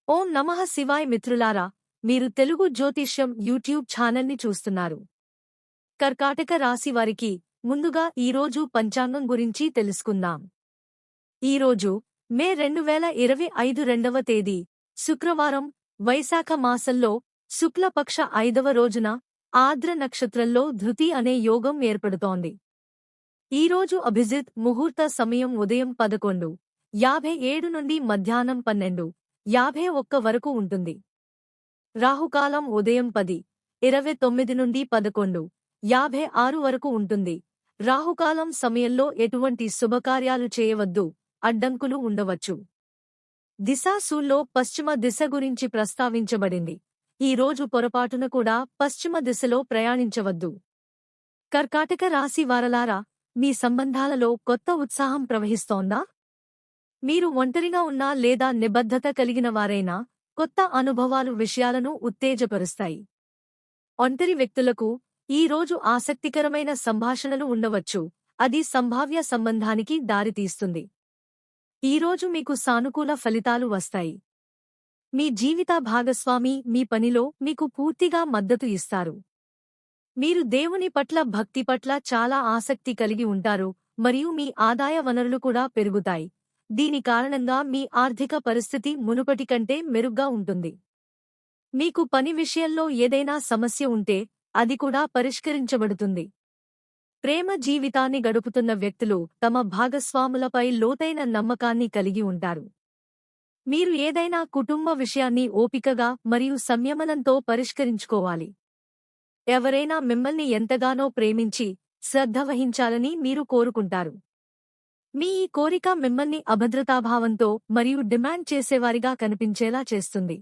ఓం నమః శివాయ మిత్రులారా, మీరు తెలుగు జ్యోతిష్యం యూట్యూబ్ ఛానల్ని చూస్తున్నారు. కర్కాటక రాశి వారికి ముందుగా ఈరోజు పంచాంగం గురించి తెలుసుకుందాం. ఈరోజు మే 2025 రెండవ తేదీ శుక్రవారం, వైశాఖ మాసంలో శుక్లపక్ష 5వ రోజున ఆర్ద్ర నక్షత్రంలో ధృతి అనే యోగం ఏర్పడుతోంది. ఈరోజు అభిజిత్ ముహూర్త సమయం ఉదయం 11:57 నుండి మధ్యాహ్నం 12:51 వరకు ఉంటుంది. రాహుకాలం ఉదయం 10:29 నుండి 11:56 వరకు ఉంటుంది. రాహుకాలం సమయంలో ఎటువంటి శుభకార్యాలు చేయవద్దు, అడ్డంకులు ఉండవచ్చు. దిశాశూల్లో పశ్చిమ దిశ గురించి ప్రస్తావించబడింది. ఈ రోజు పొరపాటున కూడా పశ్చిమ దిశలో ప్రయాణించవద్దు. కర్కాటక రాశి వారలారా, మీ సంబంధాలలో కొత్త ఉత్సాహం ప్రవహిస్తోందా? మీరు ఒంటరిగా ఉన్నా లేదా నిబద్ధత కలిగిన వారైనా కొత్త అనుభవాలు విషయాలను ఉత్తేజపరుస్తాయి. ఒంటరి వ్యక్తులకు ఈ రోజు ఆసక్తికరమైన సంభాషణలు ఉండవచ్చు, అది సంభావ్య సంబంధానికి దారితీస్తుంది. ఈరోజు మీకు సానుకూల ఫలితాలు వస్తాయి. మీ జీవిత భాగస్వామి మీ పనిలో మీకు పూర్తిగా మద్దతు ఇస్తారు. మీరు దేవుని పట్ల భక్తి పట్ల చాలా ఆసక్తి కలిగి ఉంటారు మరియు మీ ఆదాయ వనరులు కూడా పెరుగుతాయి. దీని కారణంగా మీ ఆర్థిక పరిస్థితి మునుపటి కంటే మెరుగ్గా ఉంటుంది. మీకు పని విషయంలో ఏదైనా సమస్య ఉంటే అది కూడా పరిష్కరించబడుతుంది. ప్రేమ జీవితాన్ని గడుపుతున్న వ్యక్తులు తమ భాగస్వాములపై లోతైన నమ్మకాన్ని కలిగి ఉంటారు. మీరు ఏదైనా కుటుంబ విషయాన్ని ఓపికగా మరియు సంయమనంతో పరిష్కరించుకోవాలి. ఎవరైనా మిమ్మల్ని ఎంతగానో ప్రేమించి శ్రద్ధ వహించాలని మీరు కోరుకుంటారు. మీ ఈ కోరిక మిమ్మల్ని అభద్రతాభావంతో మరియు డిమాండ్ చేసేవారిగా కనిపించేలా చేస్తుంది.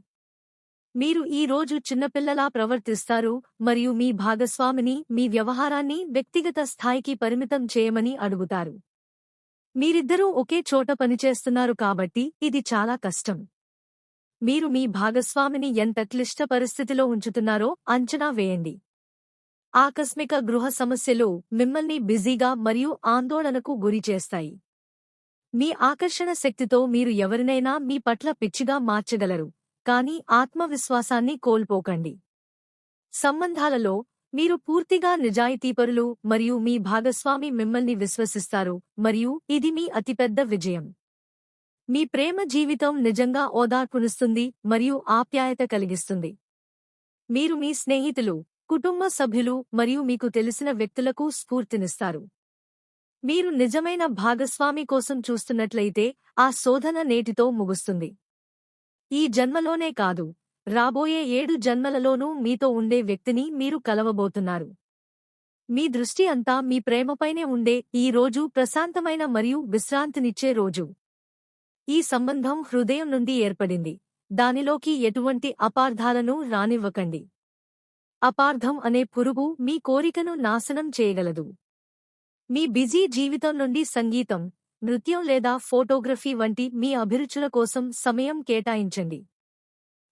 మీరు ఈ రోజు చిన్నపిల్లలా ప్రవర్తిస్తారు మరియు మీ భాగస్వామిని మీ వ్యవహారాన్ని వ్యక్తిగత స్థాయికి పరిమితం చేయమని అడుగుతారు. మీరిద్దరూ ఒకే చోట పనిచేస్తున్నారు కాబట్టి ఇది చాలా కష్టం. మీరు మీ భాగస్వామిని ఎంత క్లిష్ట పరిస్థితిలో ఉంచుతున్నారో అంచనా వేయండి. ఆకస్మిక గృహ సమస్యలు మిమ్మల్ని బిజీగా మరియు ఆందోళనకు గురిచేస్తాయి. మీ ఆకర్షణ శక్తితో మీరు ఎవరినైనా మీ పట్ల పిచ్చిగా మార్చగలరు, కానీ ఆత్మవిశ్వాసాన్ని కోల్పోకండి. సంబంధాలలో మీరు పూర్తిగా నిజాయితీపరులు మరియు మీ భాగస్వామి మిమ్మల్ని విశ్వసిస్తారు మరియు ఇది మీ అతిపెద్ద విజయం. మీ ప్రేమ జీవితం నిజంగా ఓదార్పునిస్తుంది మరియు ఆప్యాయత కలిగిస్తుంది. మీరు మీ స్నేహితులు, కుటుంబ సభ్యులు మరియు మీకు తెలిసిన వ్యక్తులకు స్ఫూర్తినిస్తారు. మీరు నిజమైన భాగస్వామి కోసం చూస్తున్నట్లయితే ఆ శోధన నేటితో ముగుస్తుంది. ఈ జన్మలోనే కాదు, రాబోయే 7 జన్మలలోనూ మీతో ఉండే వ్యక్తిని మీరు కలవబోతున్నారు. మీ దృష్టి అంతా మీ ప్రేమపైనే ఉండే ఈ రోజు ప్రశాంతమైన మరియు విశ్రాంతినిచ్చే రోజు. ఈ సంబంధం హృదయం నుండి ఏర్పడింది. దానిలోకి ఎటువంటి అపార్థాలను రానివ్వకండి. అపార్థం అనే పురుగు మీ కోరికను నాశనం చేయగలదు. మీ బిజీ జీవితం నుండి సంగీతం, నృత్యం లేదా ఫోటోగ్రఫీ వంటి మీ అభిరుచుల కోసం సమయం కేటాయించండి.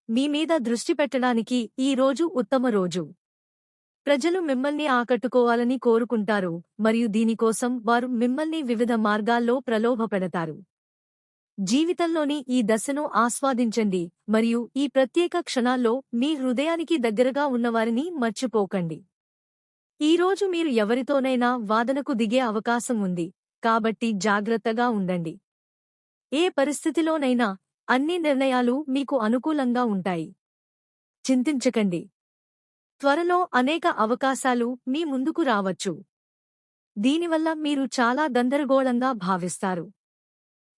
మీ మీద దృష్టి పెట్టడానికి ఈ రోజు ఉత్తమ రోజు. ప్రజలు మిమ్మల్ని ఆకట్టుకోవాలని కోరుకుంటారు మరియు దీనికోసం వారు మిమ్మల్ని వివిధ మార్గాల్లో ప్రలోభపెడతారు. జీవితంలోని ఈ దశను ఆస్వాదించండి మరియు ఈ ప్రత్యేక క్షణాల్లో మీ హృదయానికి దగ్గరగా ఉన్నవారిని మర్చిపోకండి. ఈరోజు మీరు ఎవరితోనైనా వాదనకు దిగే అవకాశం ఉంది, కాబట్టి జాగ్రత్తగా ఉండండి. ఏ పరిస్థితిలోనైనా అన్ని నిర్ణయాలు మీకు అనుకూలంగా ఉంటాయి. చింతించకండి. త్వరలో అనేక అవకాశాలు మీ ముందుకు రావచ్చు. దీనివల్ల మీరు చాలా గందరగోళంగా భావిస్తారు.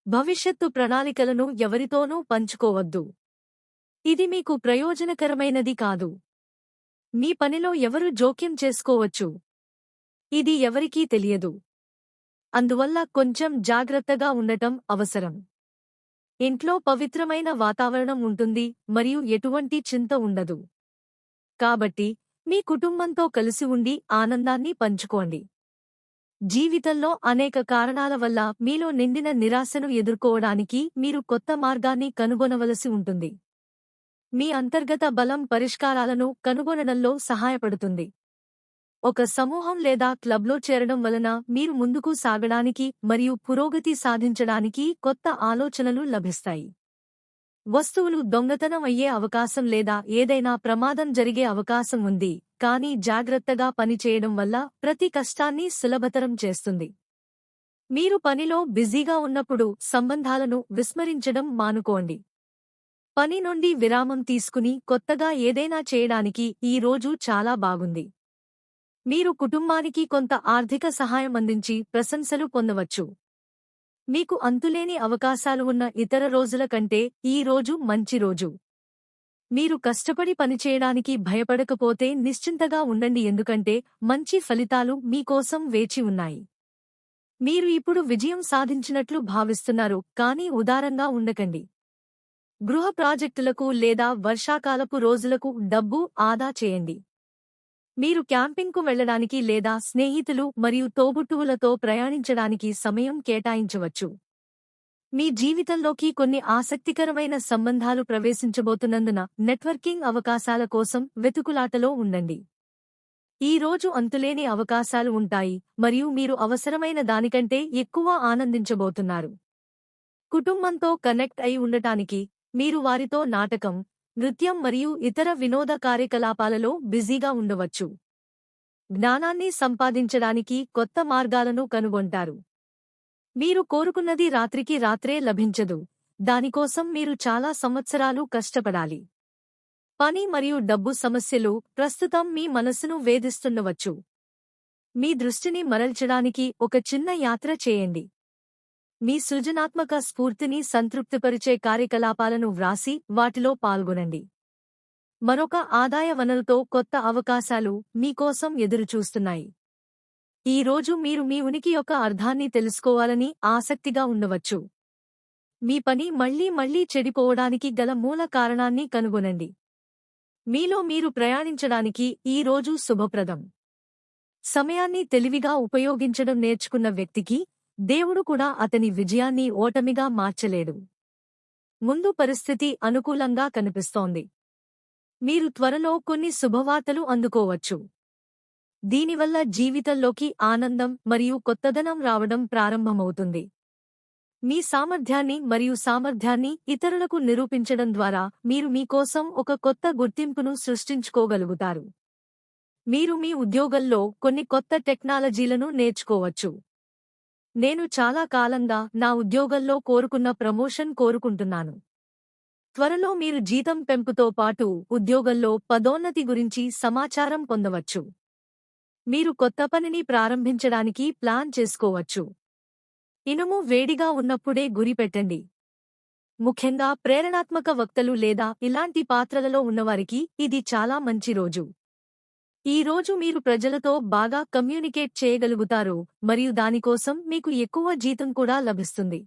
భవిష్యత్తు ప్రణాళికలను ఎవరితోనూ పంచుకోవద్దు. ఇది మీకు ప్రయోజనకరమైనది కాదు. మీ పనిలో ఎవరు జోక్యం చేసుకోవచ్చు. ఇది ఎవరికీ తెలియదు. అందువల్ల కొంచెం జాగ్రత్తగా ఉండటం అవసరం. ఇంట్లో పవిత్రమైన వాతావరణం ఉంటుంది మరియు ఎటువంటి చింత ఉండదు. కాబట్టి మీ కుటుంబంతో కలిసి ఉండి ఆనందాన్ని పంచుకోండి. జీవితంలో అనేక కారణాల వల్ల మీలో నిండిన నిరాశను ఎదుర్కోవడానికి మీరు కొత్త మార్గాన్ని కనుగొనవలసి ఉంటుంది. మీ అంతర్గత బలం పరిష్కారాలను కనుగొనడంలో సహాయపడుతుంది. ఒక సమూహం లేదా క్లబ్లో చేరడం వలన మీరు ముందుకు సాగడానికి మరియు పురోగతి సాధించడానికి కొత్త ఆలోచనలు లభిస్తాయి. వస్తువులు దొంగతనం అయ్యే అవకాశం లేదా ఏదైనా ప్రమాదం జరిగే అవకాశం ఉంది, కానీ జాగ్రత్తగా పనిచేయడం వల్ల ప్రతి కష్టాన్ని సులభతరం చేస్తుంది. మీరు పనిలో బిజీగా ఉన్నప్పుడు సంబంధాలను విస్మరించడం మానుకోండి. పని నుండి విరామం తీసుకుని కొత్తగా ఏదైనా చేయడానికి ఈ రోజు చాలా బాగుంది. మీరు కుటుంబానికి కొంత ఆర్థిక సహాయం అందించి ప్రశంసలు పొందవచ్చు. మీకు అంతులేని అవకాశాలు ఉన్న ఇతర రోజుల కంటే ఈ రోజు మంచి రోజు. మీరు కష్టపడి పనిచేయడానికి భయపడకపోతే నిశ్చింతగా ఉండండి, ఎందుకంటే మంచి ఫలితాలు మీకోసం వేచి ఉన్నాయి. మీరు ఇప్పుడు విజయం సాధించినట్లు భావిస్తున్నారు, కానీ ఉదారంగా ఉండకండి. గృహ ప్రాజెక్టులకు లేదా వర్షాకాలపు రోజులకు డబ్బు ఆదా చేయండి. మీరు క్యాంపింగ్కు వెళ్లడానికి లేదా స్నేహితులు మరియు తోబుట్టువులతో ప్రయాణించడానికి సమయం కేటాయించవచ్చు. మీ జీవితంలోకి కొన్ని ఆసక్తికరమైన సంబంధాలు ప్రవేశించబోతున్నందున నెట్వర్కింగ్ అవకాశాల కోసం వెతుకులాటలో ఉండండి. ఈ రోజు అంతులేని అవకాశాలు ఉంటాయి మరియు మీరు అవసరమైన దానికంటే ఎక్కువ ఆనందించబోతున్నారు. కుటుంబంతో కనెక్ట్ అయి ఉండటానికి మీరు వారితో నాటకం, నృత్యం మరియు ఇతర వినోద కార్యకలాపాలలో బిజీగా ఉండవచ్చు. జ్ఞానాన్ని సంపాదించడానికి కొత్త మార్గాలను కనుగొంటారు. మీరు కోరుకున్నది రాత్రికి రాత్రే లభించదు, దానికోసం మీరు చాలా సంవత్సరాలు కష్టపడాలి. పని మరియు డబ్బు సమస్యలు ప్రస్తుతం మీ మనస్సును వేధిస్తుండవచ్చు. మీ దృష్టిని మరల్చడానికి ఒక చిన్న యాత్ర చేయండి. మీ సృజనాత్మక స్ఫూర్తిని సంతృప్తిపరిచే కార్యకలాపాలను వ్రాసి వాటిలో పాల్గొనండి. మరొక ఆదాయ వనరుతో కొత్త అవకాశాలు మీకోసం ఎదురుచూస్తున్నాయి. ఈ రోజు మీరు మీ ఉనికి యొక్క అర్థాన్ని తెలుసుకోవాలని ఆసక్తిగా ఉండవచ్చు. మీ పని మళ్లీ చెడిపోవడానికి గల మూల కారణాన్ని కనుగొనండి. మీలో మీరు ప్రయాణించడానికి ఈ రోజు శుభప్రదం. సమయాన్ని తెలివిగా ఉపయోగించడం నేర్చుకున్న వ్యక్తికి దేవుడు కూడా అతని విజయాన్ని ఓటమిగా మార్చలేడు. ముందు పరిస్థితి అనుకూలంగా కనిపిస్తోంది. మీరు త్వరలో కొన్ని శుభవార్తలు అందుకోవచ్చు. దీనివల్ల జీవితంలోకి ఆనందం మరియు కొత్తదనం రావడం ప్రారంభమవుతుంది. మీ సామర్థ్యాన్ని ఇతరులకు నిరూపించడం ద్వారా మీరు మీకోసం ఒక కొత్త గుర్తింపును సృష్టించుకోగలుగుతారు. మీరు మీ ఉద్యోగంలో కొన్ని కొత్త టెక్నాలజీలను నేర్చుకోవచ్చు. నేను చాలా కాలంగా నా ఉద్యోగంలో కోరుకున్న ప్రమోషన్ కోరుకుంటున్నాను. త్వరలో మీరు జీతం పెంపుతో పాటు ఉద్యోగంలో పదోన్నతి గురించి సమాచారం పొందవచ్చు. మీరు కొత్త పనిని ప్రారంభించడానికి ప్లాన్ చేసుకోవచ్చు. ఇనుము వేడిగా ఉన్నప్పుడే గురిపెట్టండి. ముఖ్యంగా ప్రేరణాత్మక వక్తలు లేదా ఇలాంటి పాత్రలలో ఉన్నవారికి ఇది చాలా మంచి రోజు. ఈ రోజు మీరు ప్రజలతో బాగా కమ్యూనికేట్ చేయగలుగుతారు మరియు దానికోసం మీకు ఎక్కువ జీతం కూడా లభిస్తుంది.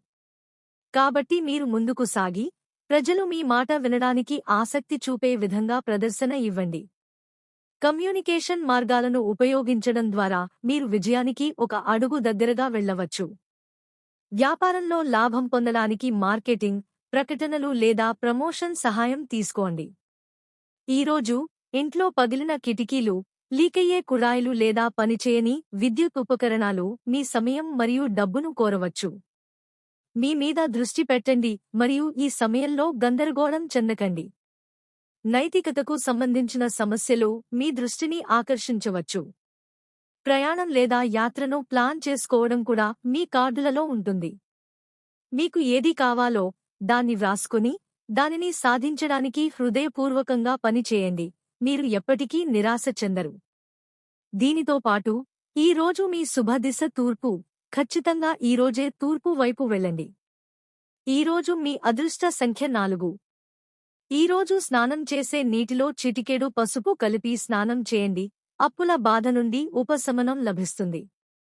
కాబట్టి మీరు ముందుకు సాగి, ప్రజలు మీ మాట వినడానికి ఆసక్తి చూపే విధంగా ప్రదర్శన ఇవ్వండి. కమ్యూనికేషన్ మార్గాలను ఉపయోగించడం ద్వారా మీరు విజయానికి ఒక అడుగు దగ్గరగా వెళ్ళవచ్చు. వ్యాపారంలో లాభం పొందడానికి మార్కెటింగ్, ప్రకటనలు లేదా ప్రమోషన్ సహాయం తీసుకోండి. ఈరోజు ఇంట్లో పగిలిన కిటికీలు, లీకయ్యే కుళాయిలు లేదా పనిచేయని విద్యుత్ ఉపకరణాలు మీ సమయం మరియు డబ్బును కోరవచ్చు. మీ మీద దృష్టి పెట్టండి మరియు ఈ సమయంలో గందరగోళం చెందకండి. నైతికతకు సంబంధించిన సమస్యలు మీ దృష్టిని ఆకర్షించవచ్చు. ప్రయాణం లేదా యాత్రను ప్లాన్ చేసుకోవడం కూడా మీ కార్డులలో ఉంటుంది. మీకు ఏది కావాలో దాన్ని వ్రాసుకుని దానిని సాధించడానికి హృదయపూర్వకంగా పనిచేయండి. మీరు ఎప్పటికీ నిరాశ చెందరు. దీనితో పాటు ఈ రోజు మీ శుభదిశ తూర్పు. ఖచ్చితంగా ఈరోజే తూర్పు వైపు వెళ్ళండి. ఈరోజు మీ అదృష్ట సంఖ్య 4. ఈరోజు స్నానం చేసే నీటిలో చిటికెడు పసుపు కలిపి స్నానం చేయండి. అప్పుల బాధ నుండి ఉపశమనం లభిస్తుంది.